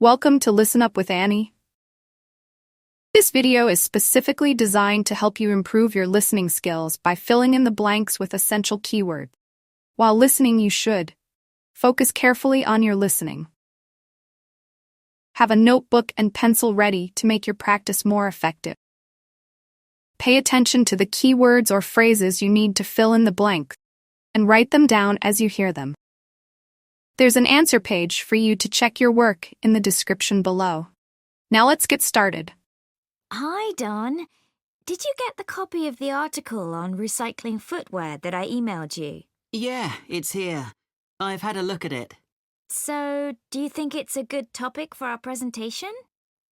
Welcome to Listen Up with Annie. This video is specifically designed to help you improve your listening skills by filling in the blanks with essential keywords. While listening, you should focus carefully on your listening. Have a notebook and pencil ready to make your practice more effective. Pay attention to the keywords or phrases you need to fill in the blanks, and write them down as you hear them. There's an answer page for you to check your work in the description below. Now let's get started. Hi, Don. Did you get the copy of the article on recycling footwear that I emailed you? Yeah, it's here. I've had a look at it. So, do you think it's a good topic for our presentation?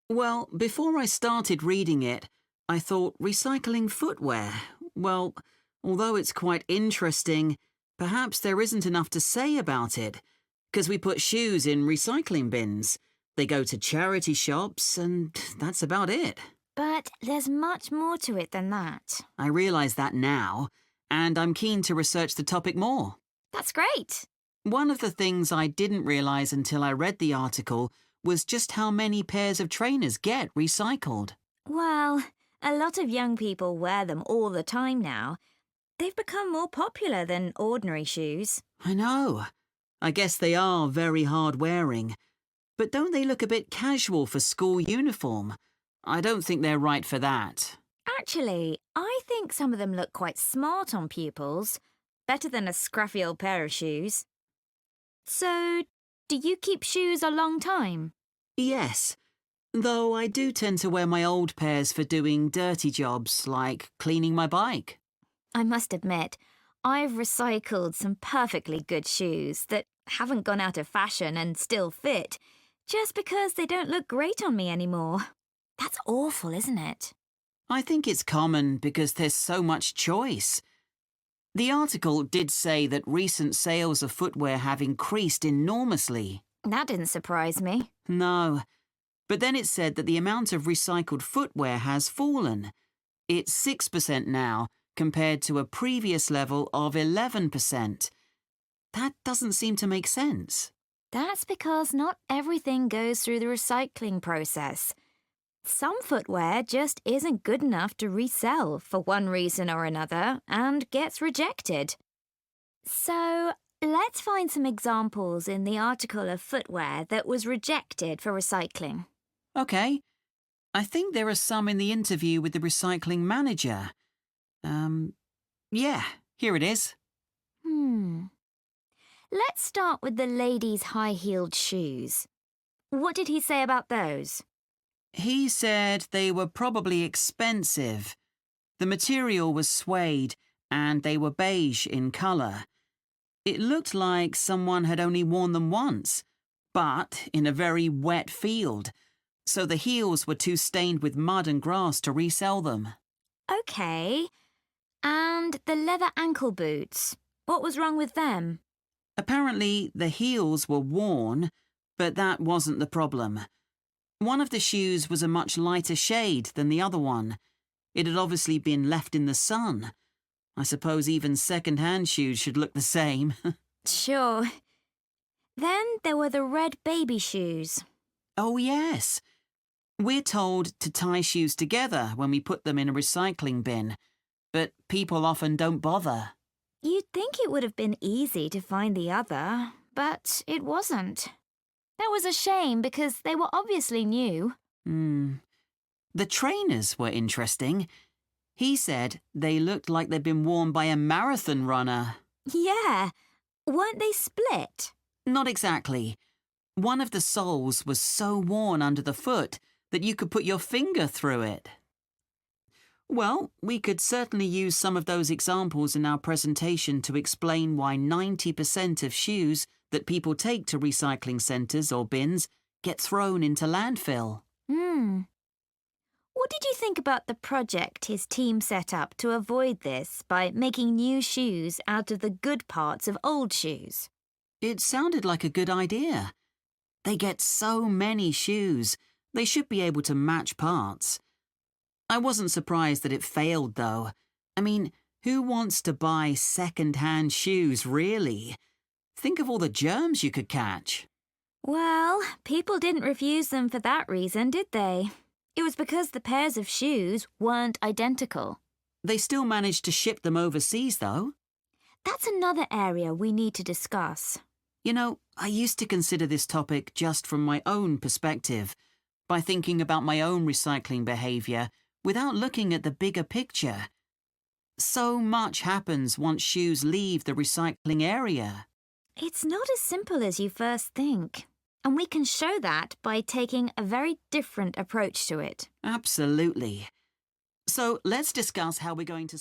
Well, before I started reading it, I thought recycling footwear. Well, although it's quite interesting, perhaps there isn't enough to say about it, because we put shoes in recycling bins. They go to charity shops, and that's about it. But there's much more to it than that. I realise that now, and I'm keen to research the topic more. That's great. One of the things I didn't realise until I read the article was just how many pairs of trainers get recycled. Well, a lot of young people wear them all the time now. They've become more popular than ordinary shoes. I know. I guess they are very hard-wearing. But don't they look a bit casual for school uniform? I don't think they're right for that. Actually, I think some of them look quite smart on pupils. Better than a scruffy old pair of shoes. So, do you keep shoes a long time? Yes, though I do tend to wear my old pairs for doing dirty jobs like cleaning my bike. I must admit, I've recycled some perfectly good shoes that haven't gone out of fashion and still fit, just because they don't look great on me anymore. That's awful, isn't it? I think it's common because there's so much choice. The article did say that recent sales of footwear have increased enormously. That didn't surprise me. No, but then it said that the amount of recycled footwear has fallen. It's 6% now, compared to a previous level of 11%. That doesn't seem to make sense. That's because not everything goes through the recycling process. Some footwear just isn't good enough to resell for one reason or another and gets rejected. So, let's find some examples in the article of footwear that was rejected for recycling. OK. I think there are some in the interview with the recycling manager. Yeah, here it is. Let's start with the ladies' high-heeled shoes. What did he say about those? He said they were probably expensive. The material was suede and they were beige in colour. It looked like someone had only worn them once, but in a very wet field, so the heels were too stained with mud and grass to resell them. OK. And the leather ankle boots, what was wrong with them? Apparently, the heels were worn, but that wasn't the problem. One of the shoes was a much lighter shade than the other one. It had obviously been left in the sun. I suppose even second-hand shoes should look the same. Sure. Then there were the red baby shoes. Oh, yes. We're told to tie shoes together when we put them in a recycling bin, but people often don't bother. You'd think it would have been easy to find the other, but it wasn't. That was a shame because they were obviously new. The trainers were interesting. He said they looked like they'd been worn by a marathon runner. Yeah. Weren't they split? Not exactly. One of the soles was so worn under the foot that you could put your finger through it. Well, we could certainly use some of those examples in our presentation to explain why 90% of shoes that people take to recycling centres or bins get thrown into landfill. What did you think about the project his team set up to avoid this by making new shoes out of the good parts of old shoes? It sounded like a good idea. They get so many shoes, they should be able to match parts. I wasn't surprised that it failed, though. I mean, who wants to buy second-hand shoes, really? Think of all the germs you could catch. Well, people didn't refuse them for that reason, did they? It was because the pairs of shoes weren't identical. They still managed to ship them overseas, though. That's another area we need to discuss. You know, I used to consider this topic just from my own perspective, by thinking about my own recycling behaviour without looking at the bigger picture. So much happens once shoes leave the recycling area. It's not as simple as you first think. And we can show that by taking a very different approach to it. Absolutely. So let's discuss how we're going to